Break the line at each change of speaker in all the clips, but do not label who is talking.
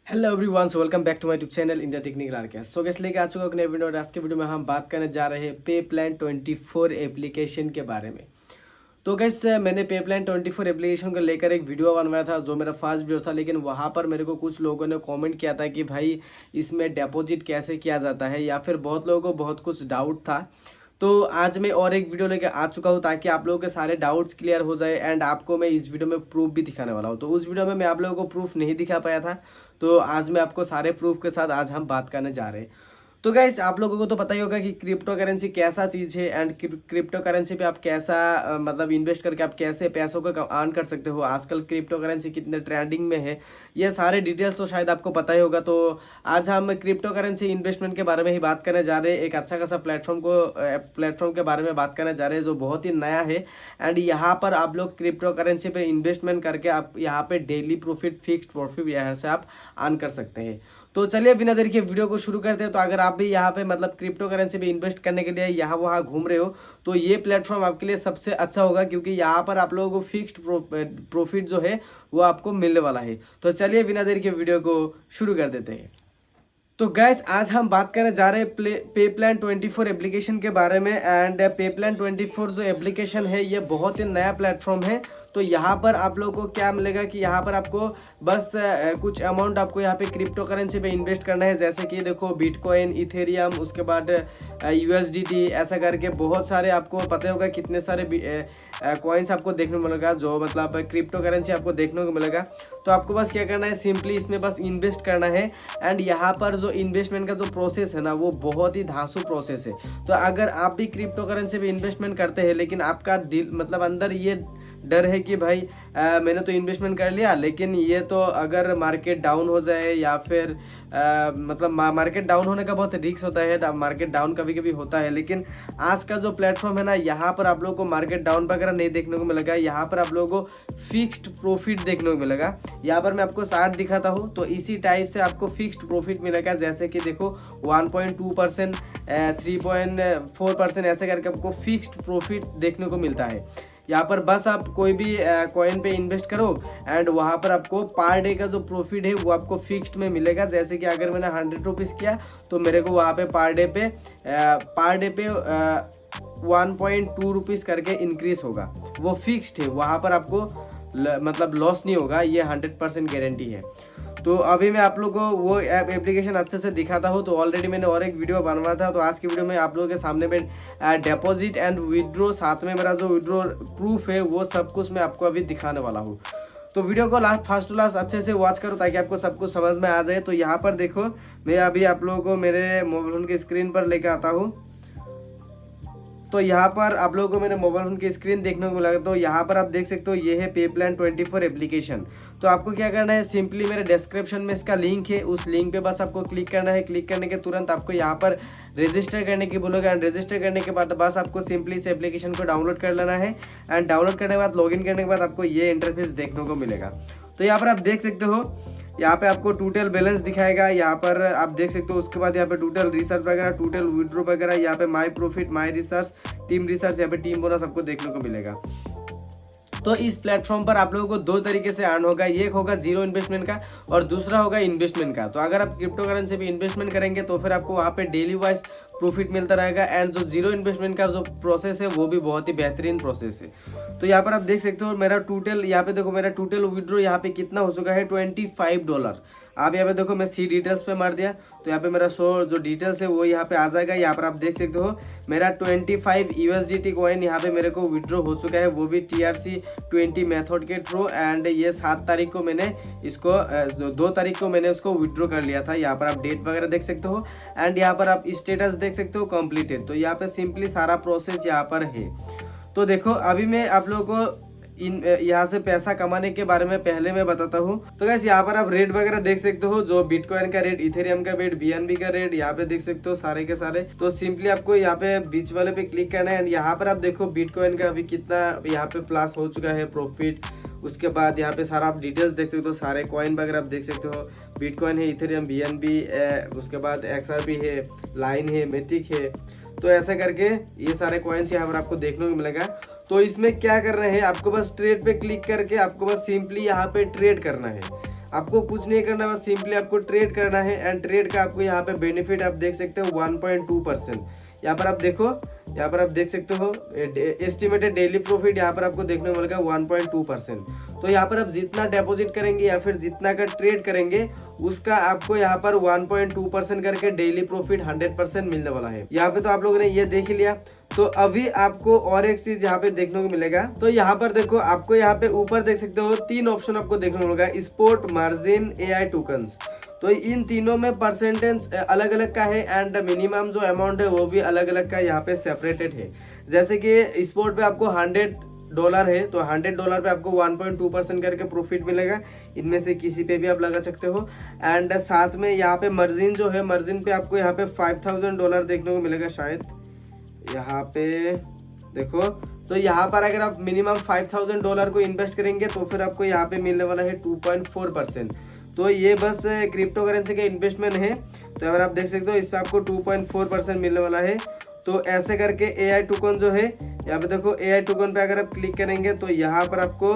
Hello everyone, so welcome back to my YouTube channel India technical आर्केस्ट। So gas लेके आ चुका हूं एक नए वीडियो और आज के वीडियो में हम बात करने जा रहे हैं पे प्लान 24 एप्लीकेशन के बारे में। तो गैस मैंने पे प्लान 24 एप्लीकेशन को लेकर एक वीडियो बनवाया था जो मेरा फर्स्ट वीडियो था, लेकिन वहां पर मेरे को कुछ लोगों ने कमेंट किया था कि भाई इसमें डिपॉजिट कैसे किया जाता है, या फिर बहुत लोगों को बहुत कुछ डाउट था। तो आज मैं और एक वीडियो लेके आ चुका हूँ ताकि आप लोगों के सारे डाउट्स क्लियर हो जाए एंड आपको मैं इस वीडियो में प्रूफ भी दिखाने वाला हूँ। तो उस वीडियो में मैं आप लोगों को प्रूफ नहीं दिखा पाया था, तो आज मैं आपको सारे प्रूफ के साथ आज हम बात करने जा रहे हैं। तो गाइस आप लोगों को तो पता ही होगा कि क्रिप्टो करेंसी कैसा चीज़ है एंड क्रिप्टो करेंसी पे आप कैसा मतलब इन्वेस्ट करके आप कैसे पैसों को अर्न कर सकते हो। आजकल क्रिप्टो करेंसी कितने ट्रेंडिंग में है, ये सारे डिटेल्स तो शायद आपको पता ही होगा। तो आज हम क्रिप्टो करेंसी इन्वेस्टमेंट के बारे में ही बात करने जा रहे हैं। एक अच्छा खासा प्लेटफॉर्म के बारे में बात करने जा रहे हैं जो बहुत ही नया है एंड यहाँ पर आप लोग क्रिप्टो करेंसी पे इन्वेस्टमेंट करके आप यहाँ पे डेली प्रॉफिट, फिक्स्ड प्रॉफिट यहाँ से आप अर्न कर सकते हैं। तो चलिए बिना देरी के वीडियो को शुरू करते हैं। तो अगर आप भी यहाँ पे मतलब क्रिप्टो करेंसी में इन्वेस्ट करने के लिए यहाँ वहाँ घूम रहे हो तो ये प्लेटफॉर्म आपके लिए सबसे अच्छा होगा, क्योंकि यहाँ पर आप लोगों को फिक्स्ड प्रॉफिट जो है वो आपको मिलने वाला है। तो चलिए बिना देरी के वीडियो को शुरू कर देते हैं। तो गैस आज हम बात करने जा रहे हैं पे प्लान 24 एप्लीकेशन के बारे में एंड पे प्लान 24 जो एप्लीकेशन है ये बहुत ही नया प्लेटफॉर्म है। तो यहाँ पर आप लोगों को क्या मिलेगा कि यहाँ पर आपको बस कुछ अमाउंट आपको यहाँ पे क्रिप्टो करेंसी पे इन्वेस्ट करना है, जैसे कि देखो बिटकॉइन, इथेरियम, उसके बाद यूएसडीटी, ऐसा करके बहुत सारे आपको पता होगा कितने सारे कॉइन्स आपको देखने को मिलेगा, जो मतलब क्रिप्टो करेंसी आपको देखने को मिलेगा। तो आपको बस क्या करना है, सिंपली इसमें बस इन्वेस्ट करना है एंड यहाँ पर जो इन्वेस्टमेंट का जो प्रोसेस है ना वो बहुत ही धांसू प्रोसेस है। तो अगर आप भी क्रिप्टो करेंसी पे इन्वेस्टमेंट करते हैं लेकिन आपका दिल मतलब अंदर ये डर है कि भाई मैंने तो इन्वेस्टमेंट कर लिया लेकिन ये तो अगर मार्केट डाउन हो जाए या फिर मतलब मार्केट डाउन होने का बहुत रिस्क होता है, मार्केट डाउन कभी कभी होता है। लेकिन आज का जो प्लेटफॉर्म है ना यहाँ पर आप लोगों को मार्केट डाउन वगैरह नहीं देखने को मिलेगा, यहाँ पर आप लोगों को फिक्स्ड प्रॉफिट देखने को मिलेगा। यहाँ पर मैं आपको चार्ट दिखाता हूँ तो इसी टाइप से आपको फिक्स्ड प्रॉफिट मिलेगा, जैसे कि देखो 1.2%, 3.4% ऐसे करके आपको फिक्स्ड प्रॉफिट देखने को मिलता है। यहाँ पर बस आप कोई भी कॉइन पे इन्वेस्ट करो एंड वहाँ पर आपको पर डे का जो प्रॉफिट है वो आपको फिक्स्ड में मिलेगा। जैसे कि अगर मैंने 100 रुपीज़ किया तो मेरे को वहाँ पे पर डे पे 1.2 रुपीज़ करके इंक्रीज होगा, वो फिक्स्ड है। वहाँ पर आपको मतलब लॉस नहीं होगा, ये 100% गारंटी है। तो अभी मैं आप लोगों को वो एप्लीकेशन अच्छे से दिखाता हूँ। तो ऑलरेडी मैंने और एक वीडियो बनवाया था, तो आज की वीडियो में आप लोगों के सामने में डिपॉजिट एंड विड्रॉ, साथ में मेरा जो विड्रॉ प्रूफ है वो सब कुछ मैं आपको अभी दिखाने वाला हूँ। तो वीडियो को फर्स्ट टू लास्ट अच्छे से वॉच करो ताकि आपको सब कुछ समझ में आ जाए। तो यहाँ पर देखो मैं अभी आप लोगों को मेरे मोबाइल फोन की स्क्रीन पर लेकर आता हूँ। तो यहाँ पर आप लोगों को मेरे मोबाइल फोन की स्क्रीन देखने को मिलेगा। तो यहाँ पर आप देख सकते हो ये है पे प्लान 24 एप्लीकेशन। तो आपको क्या करना है, सिंपली मेरे डिस्क्रिप्शन में इसका लिंक है, उस लिंक पे बस आपको क्लिक करना है। क्लिक करने के तुरंत आपको यहाँ पर रजिस्टर करने की बोलोगे एंड रजिस्टर करने के बाद बस आपको सिंपली इस एप्लीकेशन को डाउनलोड कर लेना है एंड डाउनलोड करने के बाद लॉगिन करने के बाद आपको ये इंटरफेस देखने को मिलेगा। तो यहाँ पर आप देख सकते हो, यहाँ पे आपको टोटल बैलेंस दिखाएगा, यहाँ पर आप देख सकते हो। उसके बाद यहाँ पे टोटल रिसर्च वगैरह, टोटल विड्रॉ वगैरह, यहाँ पे my profit, my research, team research, यहाँ पे टीम बोनस आपको देखने को मिलेगा। तो इस प्लेटफॉर्म पर आप लोगों को दो तरीके से अर्न होगा, एक होगा जीरो इन्वेस्टमेंट का और दूसरा होगा इन्वेस्टमेंट का। तो अगर आप क्रिप्टो करेंसी पे इन्वेस्टमेंट करेंगे तो फिर आपको वहाँ पे डेली वाइज प्रॉफिट मिलता रहेगा एंड जो जीरो इन्वेस्टमेंट का जो प्रोसेस है वो भी बहुत ही बेहतरीन प्रोसेस है। तो यहाँ पर आप देख सकते हो मेरा टोटल, यहाँ पे देखो मेरा टोटल विड्रॉ यहाँ पे कितना हो चुका है, $25। आप यहाँ पे देखो मैं सी डिटेल्स पे मार दिया तो यहाँ पे मेरा जो डिटेल्स है वो यहाँ पे आ जाएगा। यहाँ पर आप देख सकते हो मेरा 25 USDT कॉइन यहाँ पे मेरे को विड्रॉ हो चुका है, वो भी TRC20 मेथड के थ्रू एंड ये 7 तारीख को मैंने इसको 2 तारीख को मैंने उसको विड्रॉ कर लिया था। यहाँ पर आप डेट वगैरह देख सकते हो एंड यहाँ पर आप स्टेटस देख सकते हो कंप्लीटेड। तो यहाँ पे सिंपली सारा प्रोसेस यहाँ पर है। तो देखो अभी मैं आप लोगों को यहाँ से पैसा कमाने के बारे में पहले मैं बताता हूँ। तो गैस यहाँ पर आप रेट वगैरह देख सकते हो, जो बिटकॉइन का रेट, इथेरियम का रेट, BNB का रेट यहाँ पे देख सकते हो सारे के सारे। तो सिंपली आपको यहाँ पे बीच वाले पे क्लिक करना है एंड यहाँ पर आप देखो बिटकॉइन का अभी कितना यहाँ पे प्लस हो चुका है प्रॉफिट। उसके बाद यहाँ पे सारा आप डिटेल्स देख सकते हो, सारे कॉइन वगैरह आप देख सकते हो। बिटकॉइन है, इथेरियम, BNB, उसके बाद XRP है, लाइन है, मेटिक है। तो ऐसा करके ये सारे कॉइन्स यहाँ पर आपको देखने को मिलेगा। तो इसमें क्या करना है, आपको बस ट्रेड पे क्लिक करके आपको बस सिंपली यहाँ पे ट्रेड करना है। आपको कुछ नहीं करना, बस सिंपली आपको ट्रेड करना है। एंड ट्रेड का आपको यहाँ पे बेनिफिट आप देख सकते हो 1.2%। यहाँ पर आप देखो, यहाँ पर आप देख सकते हो एस्टिमेटेड डेली प्रॉफिट यहाँ पर आपको देखने को मिलेगा 1.2%। तो यहाँ पर आप जितना डिपॉजिट करेंगे या फिर जितना का ट्रेड करेंगे उसका आपको यहाँ पर 1.2% करके डेली प्रॉफिट 100% मिलने वाला है। यहाँ पे तो आप लोगों ने ये देख ही लिया। तो अभी आपको और एक चीज यहाँ पे देखने को मिलेगा। तो यहाँ पर देखो, आपको यहाँ पे ऊपर देख सकते हो 3 ऑप्शन आपको देखने को मिलेगा, स्पोर्ट, मार्जिन, AI टोकन्स। तो इन तीनों में परसेंटेज अलग अलग का है एंड मिनिमम जो अमाउंट है वो भी अलग अलग का यहाँ पे सेपरेटेड है। जैसे कि स्पोर्ट पे आपको $100 है, तो $100 पे आपको 1.2% करके प्रॉफिट मिलेगा। इनमें से किसी पे भी आप लगा सकते हो। एंड साथ में यहाँ पे मर्जिन जो है, मर्जिन पे आपको यहाँ पे $5000 देखने को मिलेगा शायद, यहाँ पे देखो। तो यहाँ पर अगर आप मिनिमम $5000 को इन्वेस्ट करेंगे तो फिर आपको यहाँ पे मिलने वाला है 2.4%। तो ये बस क्रिप्टो करेंसी का इन्वेस्टमेंट है। तो अगर आप देख सकते हो इस पर आपको 2.4% मिलने वाला है। तो ऐसे करके AI टोकन जो है, यहाँ पे देखो AI टोकन पे अगर आप क्लिक करेंगे तो यहाँ पर आपको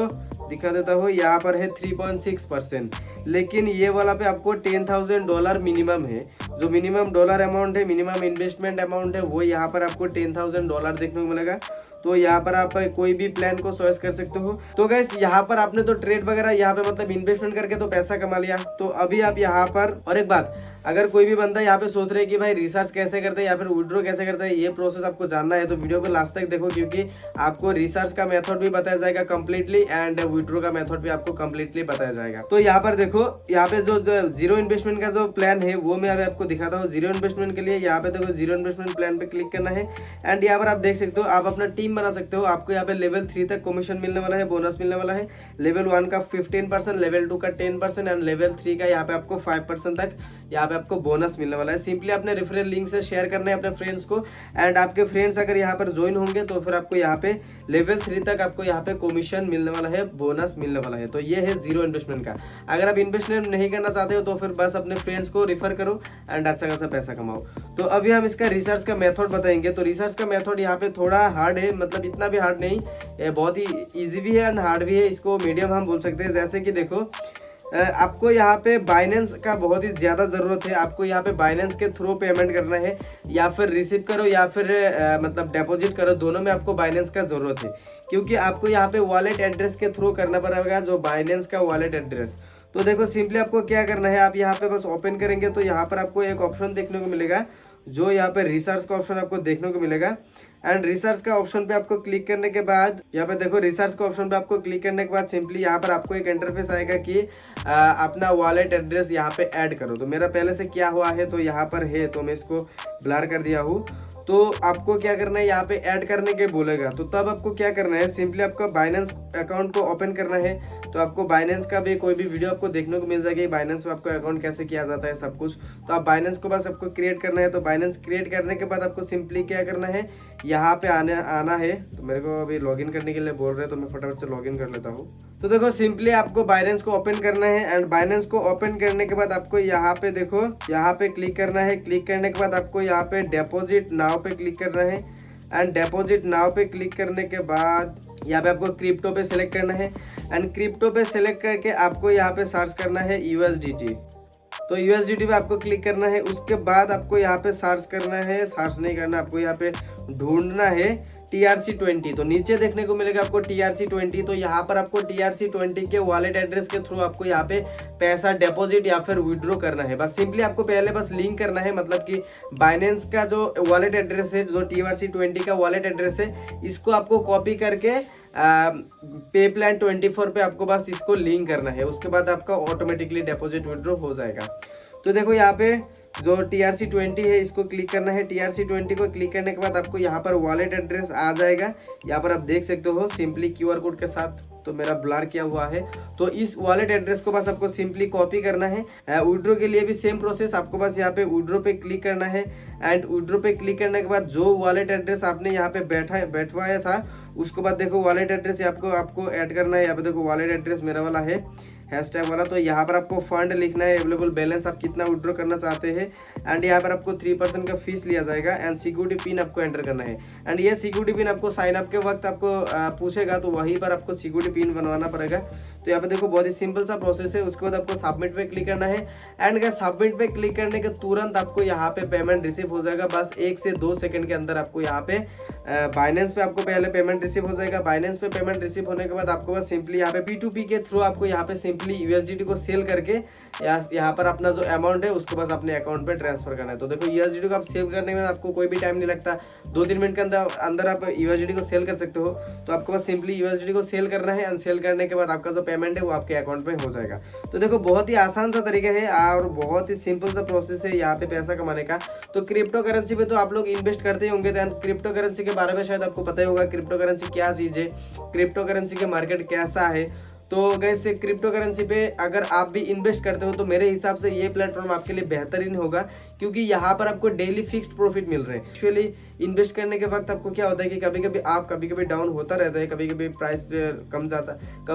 दिखा देता हूँ, यहाँ पर है 3.6%। लेकिन ये वाला पे आपको $10,000 मिनिमम है। जो मिनिमम डॉलर अमाउंट है, मिनिमम इन्वेस्टमेंट अमाउंट है, वो यहाँ पर आपको $10,000 देखने को मिलेगा। तो यहाँ पर आप कोई भी प्लान को चॉइस कर सकते हो। तो गाइस यहाँ पर आपने तो ट्रेड वगैरह यहाँ पे मतलब इन्वेस्टमेंट करके तो पैसा कमा लिया। तो अभी आप यहाँ पर, और एक बात, अगर कोई भी बंदा यहाँ पे सोच रहे हैं कि भाई रिसर्च कैसे करते हैं या फिर विड्रॉ कैसे करते हैं, ये प्रोसेस आपको जानना है तो वीडियो को लास्ट तक देखो, क्योंकि आपको रिसर्च का मेथड भी बताया जाएगा कंप्लीटली एंड विड्रॉ का मेथड भी आपको कंप्लीटली बताया जाएगा। तो यहाँ पर देखो, यहाँ पे जो जीरो इन्वेस्टमेंट का जो प्लान है वो मैं अभी आपको दिखाता हूँ। जीरो इन्वेस्टमेंट के लिए यहाँ पे देखो जीरो इन्वेस्टमेंट प्लान पे क्लिक करना है। एंड यहाँ पर आप देख सकते हो आप अपना टीम बना सकते हो। आपको यहाँ पे लेवल 3 तक कमीशन मिलने वाला है, बोनस मिलने वाला है। लेवल 1 का 15%, लेवल 2 का 10% एंड लेवल 3 का यहाँ पे आपको 5% तक यहाँ पे आपको बोनस मिलने वाला है। सिंपली अपने रेफरल लिंक से शेयर करना है अपने फ्रेंड्स को। एंड आपके फ्रेंड्स अगर यहाँ पर ज्वाइन होंगे तो फिर आपको यहाँ पे लेवल 3 तक आपको यहाँ पे कमीशन मिलने वाला है, बोनस मिलने वाला है। तो ये है जीरो इन्वेस्टमेंट का। अगर आप इन्वेस्टमेंट नहीं करना चाहते हो तो फिर बस अपने फ्रेंड्स को रिफर करो एंड अच्छा खासा पैसा कमाओ। तो अभी हम इसका रिसर्च का मेथड बताएंगे। तो रिसर्च का मेथड यहाँ पे थोड़ा हार्ड है, मतलब इतना भी हार्ड नहीं, बहुत ही ईजी भी है एंड हार्ड भी है। इसको मीडियम हम बोल सकते हैं। जैसे कि देखो, आपको यहाँ पे बाइनेंस का बहुत ही ज़्यादा ज़रूरत है। आपको यहाँ पे बाइनेंस के थ्रू पेमेंट करना है, या फिर रिसीव करो या फिर मतलब डिपॉजिट करो, दोनों में आपको बाइनेंस का ज़रूरत है। क्योंकि आपको यहाँ पे वॉलेट एड्रेस के थ्रू करना पड़ेगा, जो बाइनेंस का वॉलेट एड्रेस। तो देखो सिंपली आपको क्या करना है, आप यहाँ पे बस ओपन करेंगे तो यहाँ पर आपको एक ऑप्शन देखने को मिलेगा, जो यहाँ पे रिसर्च का ऑप्शन आपको देखने को मिलेगा। एंड रिसर्च का ऑप्शन पे आपको क्लिक करने के बाद, यहाँ पे देखो रिसर्च का ऑप्शन पे आपको क्लिक करने के बाद सिंपली यहाँ पर आपको एक इंटरफेस आएगा कि अपना वॉलेट एड्रेस यहाँ पे ऐड करो। तो मेरा पहले से क्या हुआ है, तो यहाँ पर है, तो मैं इसको ब्लर कर दिया हूँ। तो आपको क्या करना है, यहाँ पे ऐड करने के बोलेगा। तो तब आपको क्या करना है, सिंपली आपका बाइनेंस अकाउंट को ओपन करना है। तो आपको बाइनेंस का भी कोई भी वीडियो आपको देखने को मिल जाएगी, बाइनेंस में आपको अकाउंट कैसे किया जाता है सब कुछ। तो आप बाइनेंस को बस आपको क्रिएट करना है। तो बाइनेंस क्रिएट करने के बाद आपको सिंपली क्या करना है, यहाँ पे आना है। तो मेरे को अभी लॉगिन करने के लिए बोल रहे हैं, तो मैं फटाफट से लॉगिन कर लेता हूँ। तो देखो सिंपली आपको बाइनेंस को ओपन करना है। एंड बाइनेंस को ओपन करने के बाद आपको यहाँ पे देखो, यहाँ पे क्लिक करना है। क्लिक करने के बाद आपको यहाँ पे डिपॉजिट नाउ पे क्लिक करना है। एंड डिपॉजिट नाउ पे क्लिक करने के बाद यहाँ पे आपको क्रिप्टो पे सिलेक्ट करना है। एंड क्रिप्टो पे सिलेक्ट करके आपको यहाँ पे सर्च करना है USDT। तो USDT पे आपको क्लिक करना है। उसके बाद आपको यहाँ पे सर्च करना है, सर्च नहीं करना, आपको यहाँ पे ढूंढना है TRC20। तो नीचे देखने को मिलेगा आपको TRC20। तो यहाँ पर आपको TRC20 के वॉलेट एड्रेस के थ्रू आपको यहाँ पे पैसा डिपॉजिट या फिर विड्रॉ करना है। बस सिंपली आपको पहले बस लिंक करना है, मतलब कि बाइनेंस का जो वॉलेट एड्रेस है, जो TRC20 का वॉलेट एड्रेस है, इसको आपको कॉपी करके पे प्लान 24 पे आपको बस इसको लिंक करना है। उसके बाद आपका ऑटोमेटिकली डिपॉजिट विड्रॉ हो जाएगा। तो देखो यहाँ पे जो TRC20 है इसको क्लिक करना है। TRC20 को क्लिक करने के बाद आपको यहाँ पर वॉलेट एड्रेस आ जाएगा। यहाँ पर आप देख सकते हो सिंपली QR कोड के साथ, तो मेरा ब्लर किया हुआ है। तो इस वॉलेट एड्रेस को बस आपको सिंपली कॉपी करना है। विड्रॉ के लिए भी सेम प्रोसेस, आपको बस यहाँ पे विड्रॉ पे क्लिक करना है। एंड विड्रॉ पे क्लिक करने के बाद जो वॉलेट एड्रेस आपने यहाँ पे बैठवाया था, उसके बाद देखो वॉलेट एड्रेस आपको ऐड करना है। यहाँ पे देखो वॉलेट एड्रेस मेरा वाला है हैशटैग वाला। तो यहाँ पर आपको फंड लिखना है, अवेलेबल बैलेंस आप कितना विड्रॉ करना चाहते हैं, एंड यहाँ पर आपको 3% का फीस लिया जाएगा, एंड सिक्योरिटी पिन आपको एंटर करना है। एंड ये सिक्योरिटी पिन आपको साइन अप के वक्त आपको पूछेगा, तो वहीं पर आपको सिक्योरिटी पिन बनवाना पड़ेगा। तो यहाँ पे देखो बहुत ही सिंपल सा प्रोसेस है। उसके बाद आपको सबमिट पे क्लिक करना है, एंड गाइस सबमिट पे क्लिक करने के तुरंत आपको यहाँ पे पेमेंट रिसीव हो जाएगा। बस 1 से 2 सेकंड के अंदर आपको यहाँ पे बाइनेंस पे आपको पहले पेमेंट रिसीव हो जाएगा। बाइनेंस पे पेमेंट रिसीव होने के बाद आपको बस सिंपली यहाँ पे P2P के थ्रू आपको यहाँ पे सिंपली USDT को सेल करके यहाँ पर अपना जो अमाउंट है उसको बस अपने अकाउंट पे ट्रांसफर करना है। तो देखो USDT को आप सेल करने में आपको कोई भी टाइम नहीं लगता, 2-3 मिनट के अंदर आप USDT को सेल कर सकते हो। तो आपको बस सिंपली USDT को सेल करना है, एंड सेल करने के बाद आपका जो पेमेंट है वो आपके अकाउंट पे हो जाएगा। तो देखो बहुत ही आसान सा तरीका है और बहुत ही सिंपल सा प्रोसेस है यहाँ पे पैसा कमाने का। तो क्रिप्टो करेंसी पे तो आप लोग इन्वेस्ट करते ही होंगे, देन क्रिप्टो करेंसी के बारे में शायद आपको पता ही होगा क्रिप्टो करेंसी क्या चीज़ है, क्रिप्टो करेंसी के मार्केट कैसा है। तो गैस क्रिप्टो करेंसी पे अगर आप भी इन्वेस्ट करते हो तो मेरे हिसाब से ये प्लेटफॉर्म आपके लिए बेहतरीन होगा, क्योंकि यहाँ पर आपको डेली फिक्स्ड प्रॉफिट मिल रहे हैं। एक्चुअली इन्वेस्ट करने के वक्त आपको क्या होता है कि कभी कभी डाउन होता रहता है, कभी कभी प्राइस कम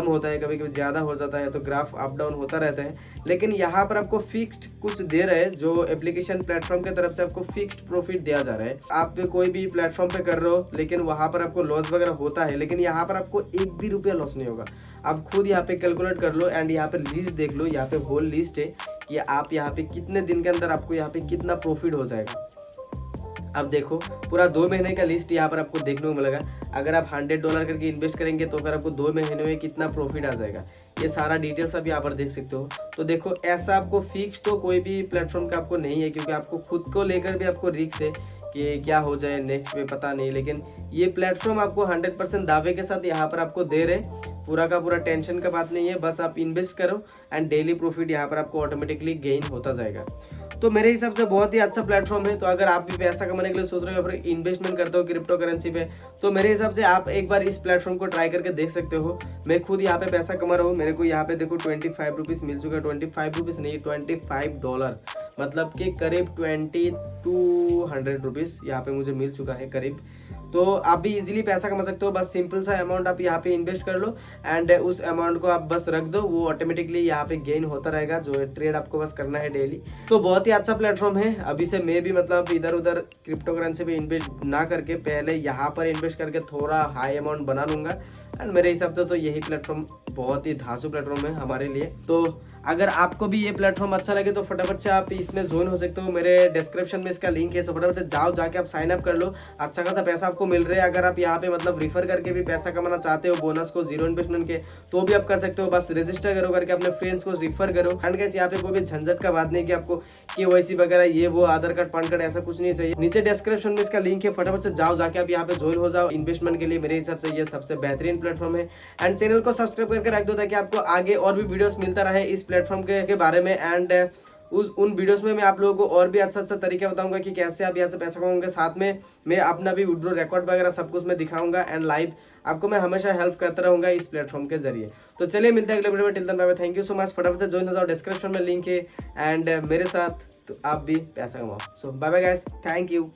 होता है, कभी कभी ज़्यादा हो जाता है, तो ग्राफ अप डाउन होता रहता है। लेकिन यहाँ पर आपको फिक्स्ड कुछ दे रहे हैं, जो एप्लीकेशन प्लेटफॉर्म की तरफ से आपको फिक्स्ड प्रॉफिट दिया जा रहा है। आप कोई भी प्लेटफॉर्म पे कर रहे हो लेकिन वहाँ पर आपको लॉस वगैरह होता है, लेकिन यहाँ पर आपको 1 भी रुपया लॉस नहीं होगा। आप खुद यहाँ पे कैलकुलेट कर लो, एंड यहाँ पे लिस्ट देख लो, यहाँ पे होल लिस्ट है कि आप यहाँ पे कितने दिन के अंदर आपको यहाँ पे कितना प्रॉफिट हो जाएगा। अब देखो पूरा 2 महीने का लिस्ट यहाँ पर आपको देखने को मिलेगा। अगर आप $100 करके इन्वेस्ट करेंगे तो फिर आपको 2 महीने में कितना प्रॉफिट आ जाएगा, ये सारा डिटेल्स आप यहाँ पर देख सकते हो। तो देखो ऐसा आपको फिक्स तो कोई भी प्लेटफॉर्म का आपको नहीं है, क्योंकि आपको खुद को लेकर भी आपको रिस्क है कि क्या हो जाए नेक्स्ट में पता नहीं। लेकिन ये प्लेटफॉर्म आपको 100% दावे के साथ यहाँ पर आपको दे रहे, पूरा का पूरा टेंशन का बात नहीं है। बस आप इन्वेस्ट करो एंड डेली प्रॉफिट यहाँ पर आपको ऑटोमेटिकली गेन होता जाएगा। तो मेरे हिसाब से बहुत ही अच्छा प्लेटफॉर्म है। तो अगर आप भी पैसा कमाने के लिए सोच रहे हो, फिर इन्वेस्टमेंट करते हो क्रिप्टो करेंसी पे, तो मेरे हिसाब से आप एक बार इस प्लेटफॉर्म को ट्राई करके देख सकते हो। मैं खुद यहाँ पे पैसा कमा रहा हूँ, मेरे को यहाँ पे देखो 25 रुपीज़ मिल चुका है। 25 रुपीज़ नहीं, $25, मतलब कि करीब 2200 रुपीज़ यहाँ पे मुझे मिल चुका है करीब। तो आप भी इजीली पैसा कमा सकते हो। बस सिंपल सा अमाउंट आप यहाँ पे इन्वेस्ट कर लो, एंड उस अमाउंट को आप बस रख दो, वो ऑटोमेटिकली यहाँ पे गेन होता रहेगा। जो ट्रेड आपको बस करना है डेली। तो बहुत ही अच्छा प्लेटफॉर्म है। अभी से मैं भी मतलब इधर उधर क्रिप्टो करेंसी पे इन्वेस्ट ना करके पहले यहाँ पर इन्वेस्ट करके थोड़ा हाई अमाउंट बना लूँगा, एंड मेरे हिसाब से तो यही प्लेटफॉर्म बहुत ही धांसू प्लेटफॉर्म है हमारे लिए। तो अगर आपको भी ये प्लेटफॉर्म अच्छा लगे तो फटाफट से आप इसमें ज्वाइन हो सकते हो। मेरे डिस्क्रिप्शन में इसका लिंक है, सो फटाफट से जाओ, जाके आप साइन अप कर लो। अच्छा खासा पैसा आपको मिल रहा है। अगर आप यहाँ पे मतलब रिफर करके भी पैसा कमाना चाहते हो बोनस को, 0 इन्वेस्टमेंट के, तो भी आप कर सकते हो। बस रजिस्टर करो करके अपने फ्रेंड्स को रिफर करो। एंड गाइस यहाँ पे कोई भी झंझट का बात नहीं कि आपको KYC वगैरह ये वो आधार कार्ड पैन कार्ड ऐसा कुछ नहीं चाहिए। नीचे डिस्क्रिप्शन में इसका लिंक है, फटाफट से जाओ, जाके आप यहाँ पे ज्वाइन हो जाओ। इन्वेस्टमेंट के लिए मेरे हिसाब से ये सबसे बेहतरीन प्लेटफॉर्म है। एंड चैनल को सब्सक्राइब करके रख दो ताकि आपको आगे और भी वीडियोस मिलता रहे इस प्लेटफॉर्म के बारे में। एंड उन वीडियोस में मैं आप लोगों को और भी अच्छा तरीका बताऊंगा कि कैसे आप यहाँ से पैसा कमाओगे। साथ में मैं अपना भी विड्रॉ रिकॉर्ड वगैरह सब कुछ मैं दिखाऊंगा, एंड लाइव आपको मैं हमेशा हेल्प करता रहूंगा इस प्लेटफॉर्म के जरिए। तो चलिए मिलते हैं अगले वीडियो में। Till then bye bye, thank you so much. फटाफट से ज्वाइन हो जाओ, डिस्क्रिप्शन में लिंक है, एंड मेरे साथ तो आप भी पैसा कमाओ। So bye bye guys, thank you.